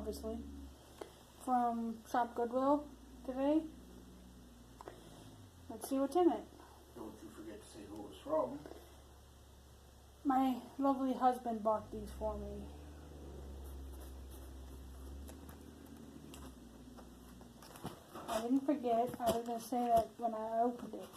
obviously, from Shop Goodwill today. Let's see what's in it. Don't you forget to say who it was from. My lovely husband bought these for me. I didn't forget. I was going to say that when I opened it.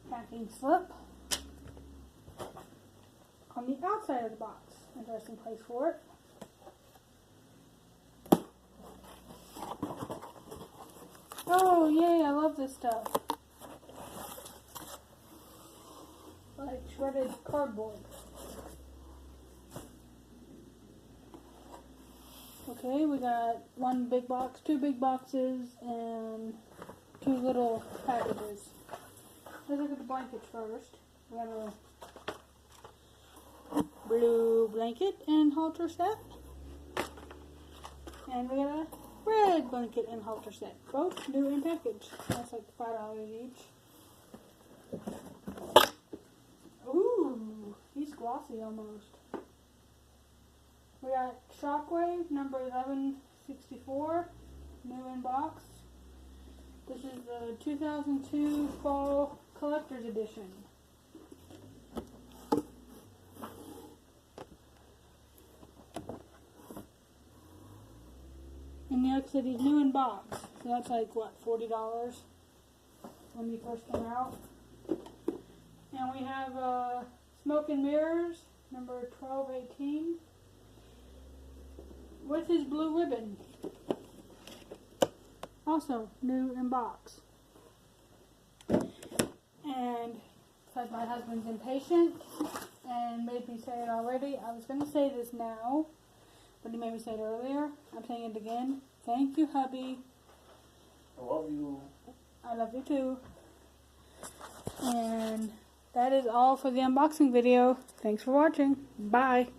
Packing slip on the outside of the box. Interesting place for it. Oh yay, I love this stuff. Like shredded cardboard. Okay, we got one big box, two big boxes, and two little packages. Let's look at the blankets first. We got a blue blanket and halter set. And we got a red blanket and halter set. Both new in package. That's like $5 each. Ooh, he's glossy almost. We got Shockwave number 1164, new in box. This is the 2002 Fall Collector's Edition. And the like I said, he's new in box. So that's like, what, $40 when he first came out. And we have Smoke and Mirrors, number 1218, with his blue ribbon. Also new in box. And because my husband's impatient and made me say it already, I was going to say this now, but he made me say it earlier. I'm saying it again. Thank you, hubby. I love you. I love you too. And that is all for the unboxing video. Thanks for watching. Bye.